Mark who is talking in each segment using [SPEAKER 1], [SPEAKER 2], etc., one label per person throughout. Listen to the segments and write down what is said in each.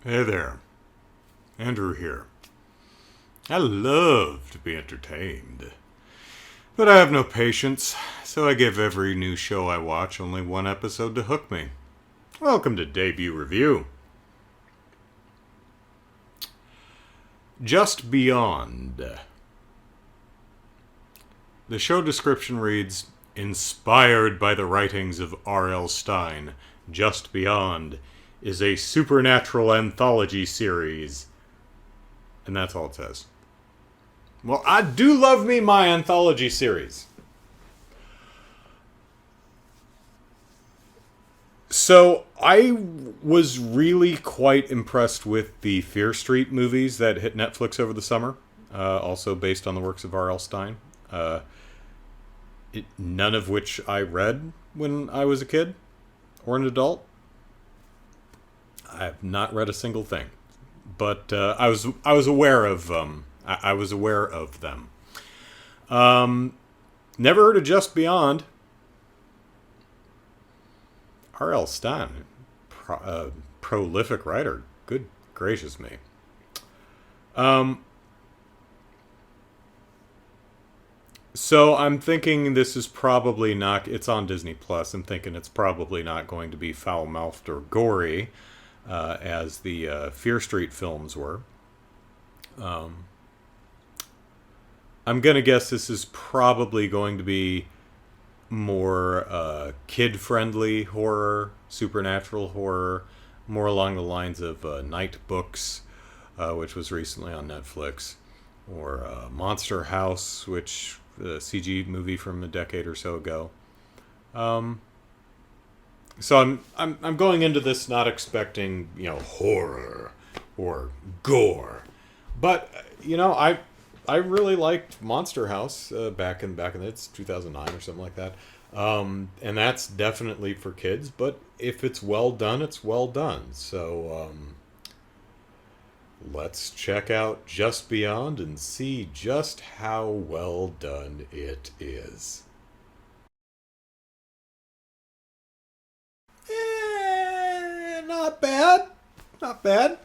[SPEAKER 1] Hey there, Andrew here. I love to be entertained, but I have no patience, so I give every new show I watch only one episode to hook me. Welcome to Debut Review. Just Beyond. The show description reads Inspired by the writings of R.L. Stine, Just Beyond is a supernatural anthology series. And that's all it says. Well, I do love me my anthology series. So I was really quite impressed with the Fear Street movies that hit Netflix over the summer, also based on the works of R.L. Stine. Uh, None of which I read when I was a kid or an adult. I have not read a single thing, but I was aware of I was aware of them. Never heard of Just Beyond. R.L. Stein, prolific writer. Good gracious me. Um, so I'm thinking this is probably not. It's on Disney Plus. I'm thinking it's probably not going to be foul mouthed or gory, as the Fear Street films were. Um, I'm gonna guess this is probably going to be more kid-friendly horror, supernatural horror, more along the lines of Night Books, which was recently on Netflix, or Monster House, which the CG movie from a decade or so ago. Um, so I'm going into this not expecting horror or gore, but I really liked Monster House back in it's 2009 or something like that. And that's definitely for kids, but if it's well done, it's well done. So let's check out Just Beyond and see just how well done it is. Not bad. Not bad.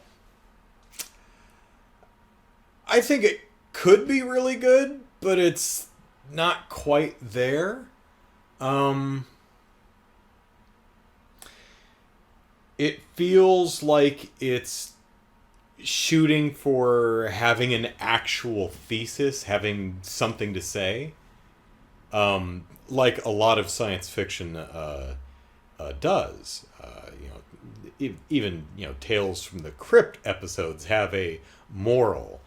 [SPEAKER 1] I think it could be really good, but it's not quite there. Um, it feels like it's shooting for having an actual thesis, having something to say, like a lot of science fiction does. Even Tales from the Crypt episodes have a moral.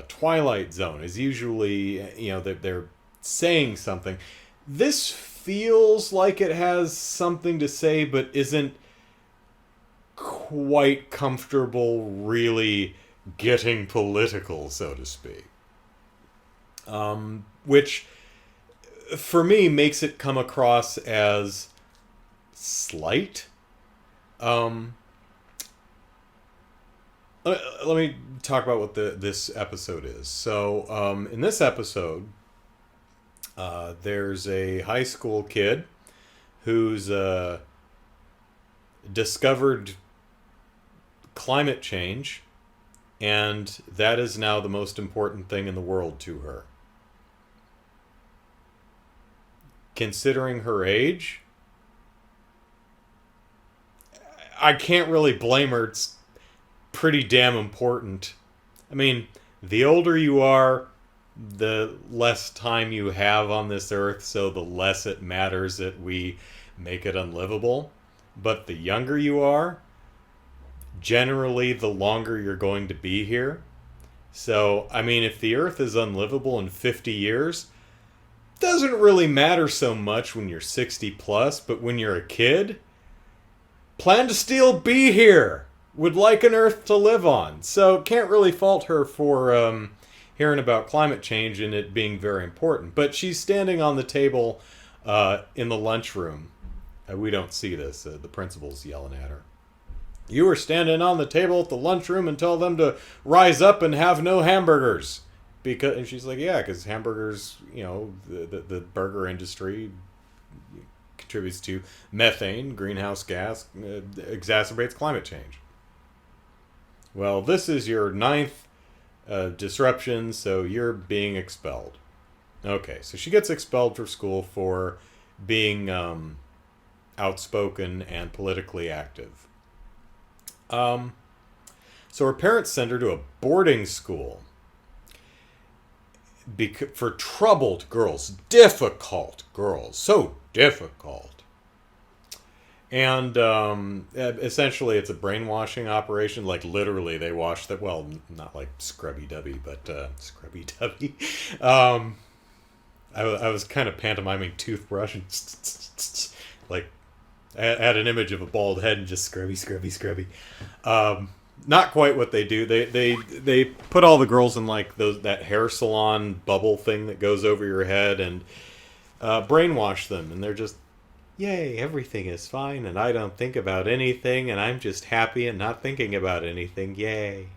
[SPEAKER 1] Twilight Zone is usually they're saying something. This feels like it has something to say, but isn't quite comfortable really getting political, so to speak. Which for me makes it come across as slight. Um, let me talk about what this episode is. So, in this episode, there's a high school kid who's discovered climate change, and that is now the most important thing in the world to her. Considering her age, I can't really blame her. It's pretty damn important. I mean, the older you are, the less time you have on this earth, so the less it matters that we make it unlivable. But the younger you are, generally the longer you're going to be here. So, I mean, if the earth is unlivable in 50 years, doesn't really matter so much when you're 60 plus, but when you're a kid, plan to still be here. Would like an earth to live on. So, can't really fault her for hearing about climate change and it being very important. But she's standing on the table in the lunchroom. We don't see this. The principal's yelling at her. You were standing on the table at the lunchroom and tell them to rise up and have no hamburgers. And she's like, yeah, because hamburgers, the burger industry contributes to methane, greenhouse gas, exacerbates climate change. Well, this is your ninth disruption, so you're being expelled. Okay, so she gets expelled from school for being outspoken and politically active. Um, so her parents send her to a boarding school for troubled girls, difficult girls, so difficult. And essentially, it's a brainwashing operation. Like, literally, they wash the, well, not like Scrubby Dubby, but Scrubby Dubby. I was kind of pantomiming toothbrush and like, I had an image of a bald head and just scrubby, scrubby, scrubby. Not quite what they do. They put all the girls in like that hair salon bubble thing that goes over your head and brainwash them, and they're just, yay, everything is fine, and I don't think about anything, and I'm just happy and not thinking about anything. Yay.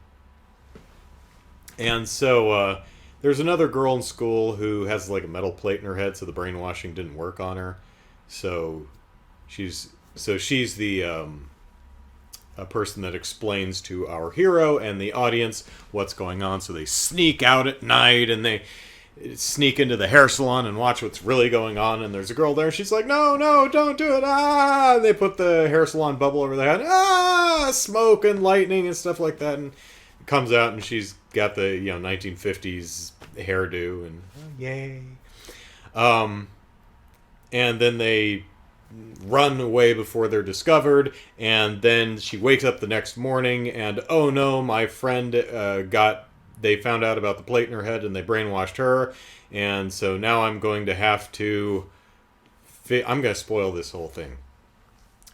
[SPEAKER 1] And so there's another girl in school who has like a metal plate in her head, so the brainwashing didn't work on her. So she's the a person that explains to our hero and the audience what's going on. So they sneak out at night and they sneak into the hair salon and watch what's really going on. And there's a girl there. She's like, no, no, don't do it. Ah! And they put the hair salon bubble over their head. Ah! Smoke and lightning and stuff like that. And it comes out and she's got the 1950s hairdo and yay. And then they run away before they're discovered, and then she wakes up the next morning and, oh no, my friend they found out about the plate in her head and they brainwashed her, and so now I'm going to have to I'm going to spoil this whole thing.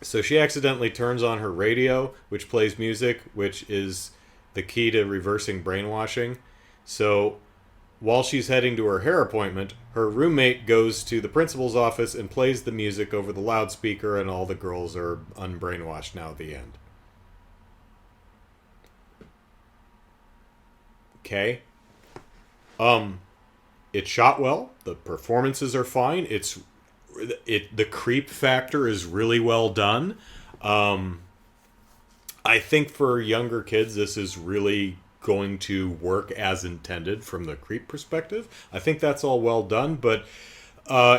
[SPEAKER 1] So she accidentally turns on her radio, which plays music, which is the key to reversing brainwashing. So while she's heading to her hair appointment, her roommate goes to the principal's office and plays the music over the loudspeaker, and all the girls are unbrainwashed now at the end. Okay. It's shot well. The performances are fine. The creep factor is really well done. I think for younger kids, this is really going to work as intended from the creep perspective. I think that's all well done, but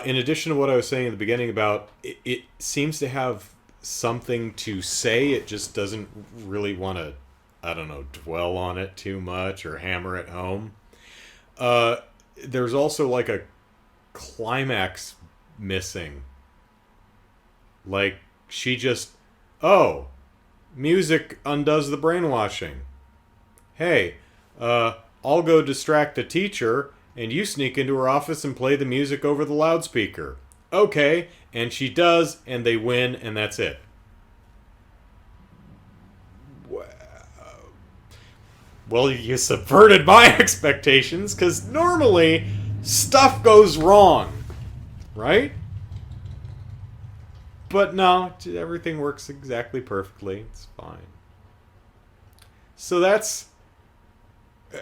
[SPEAKER 1] in addition to what I was saying in the beginning about it seems to have something to say. It just doesn't really want to, I don't know, dwell on it too much or hammer it home. There's also like a climax missing. Like, she just, oh, music undoes the brainwashing. Hey, I'll go distract the teacher, and you sneak into her office and play the music over the loudspeaker. Okay, and she does, and they win, and that's it. Well, you subverted my expectations, because normally stuff goes wrong, right? But no, everything works exactly perfectly. It's fine. So that's...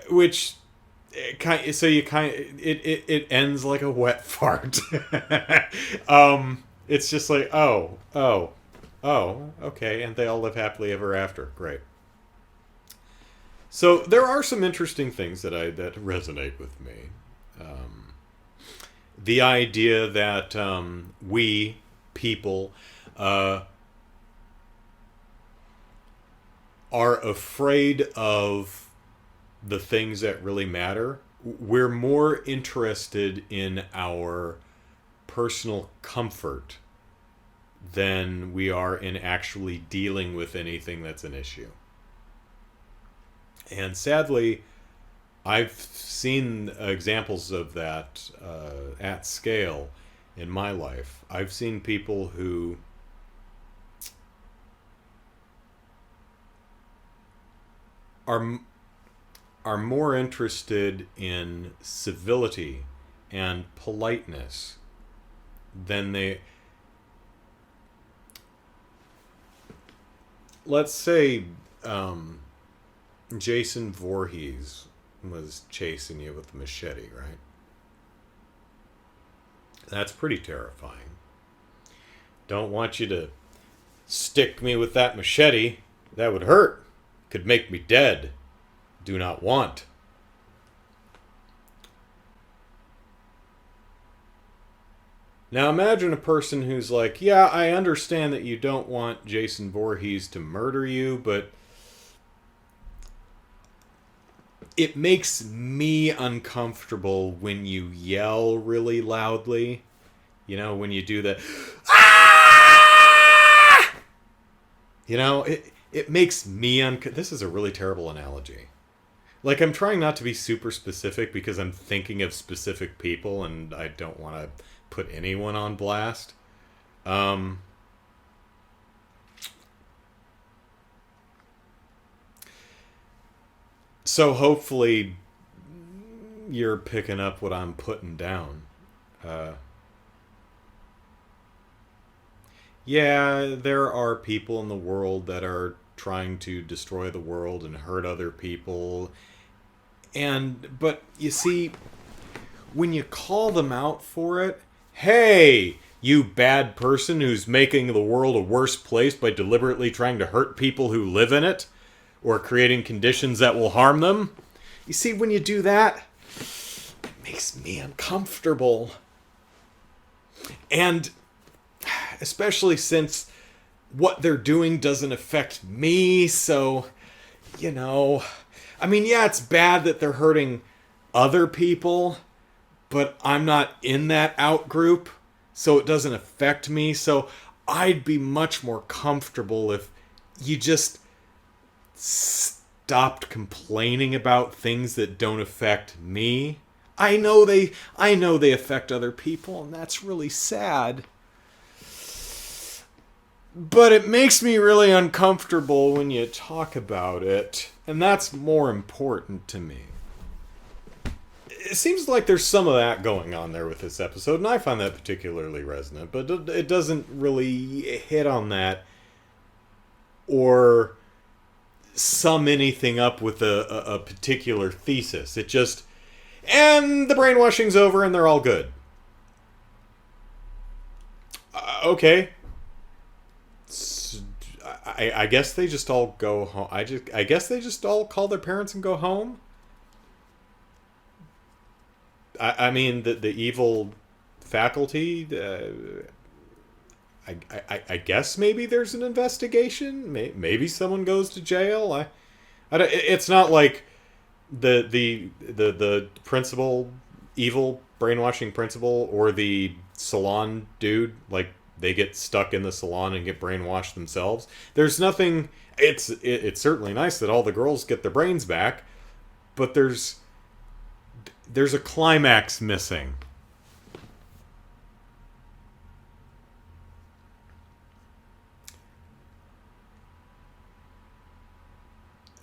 [SPEAKER 1] Which... It ends like a wet fart. It's just like, oh, okay, and they all live happily ever after. Great. So there are some interesting things that resonate with me. The idea that we people are afraid of the things that really matter. We're more interested in our personal comfort than we are in actually dealing with anything that's an issue. And sadly, I've seen examples of that at scale in my life. I've seen people who are more interested in civility and politeness than they... Let's say Jason Voorhees was chasing you with a machete, right? That's pretty terrifying. Don't want you to stick me with that machete. That would hurt. could make me dead. Do not want. Now imagine a person who's like, yeah, I understand that you don't want Jason Voorhees to murder you, but it makes me uncomfortable when you yell really loudly. You know, when you do the, ah! You know, it makes me This is a really terrible analogy. Like, I'm trying not to be super specific because I'm thinking of specific people and I don't want to put anyone on blast. So hopefully you're picking up what I'm putting down. Yeah, there are people in the world that are trying to destroy the world and hurt other people. But you see, when you call them out for it, hey, you bad person who's making the world a worse place by deliberately trying to hurt people who live in it, or creating conditions that will harm them. You see, when you do that, it makes me uncomfortable. And especially since what they're doing doesn't affect me, so, you know, I mean, yeah, it's bad that they're hurting other people, but I'm not in that out group, so it doesn't affect me. So I'd be much more comfortable if you just stopped complaining about things that don't affect me. I know they affect other people, and that's really sad. But it makes me really uncomfortable when you talk about it, and that's more important to me. It seems like there's some of that going on there with this episode, and I find that particularly resonant, but it doesn't really hit on that or sum anything up with a particular thesis. It just, and the brainwashing's over and they're all good. Okay. I guess they just all go home. I guess they just all call their parents and go home. I mean, the evil faculty. I guess maybe there's an investigation. Maybe someone goes to jail. It's not like the principal, evil brainwashing principal, or the salon dude, like, they get stuck in the salon and get brainwashed themselves. There's nothing. It's certainly nice that all the girls get their brains back, but there's a climax missing.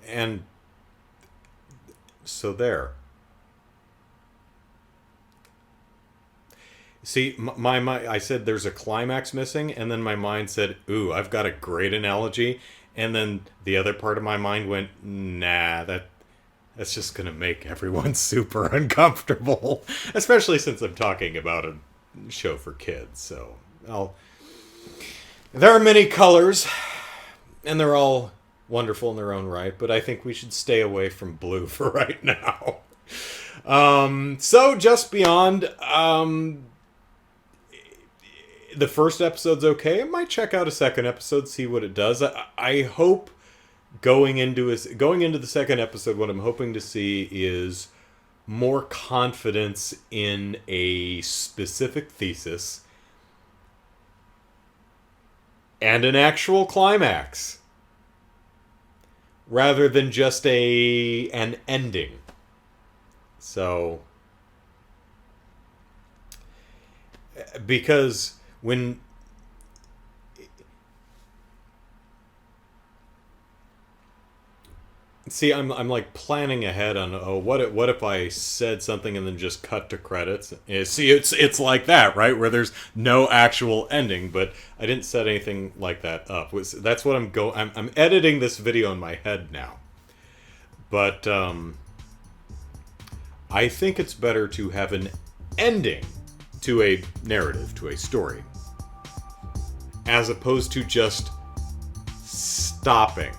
[SPEAKER 1] And so there. See, I said there's a climax missing, and then my mind said, ooh, I've got a great analogy. And then the other part of my mind went, nah, that's just going to make everyone super uncomfortable. Especially since I'm talking about a show for kids. So, there are many colors, and they're all wonderful in their own right, but I think we should stay away from blue for right now. So, Just Beyond, the first episode's okay. I might check out a second episode, see what it does. I hope going into the second episode, what I'm hoping to see is more confidence in a specific thesis and an actual climax, rather than just an ending. So, because when see, I'm like planning ahead on, what if I said something and then just cut to credits? See, it's like that, right? Where there's no actual ending, but I didn't set anything like that up. That's what I'm editing this video in my head now. But I think it's better to have an ending to a narrative, to a story, as opposed to just stopping.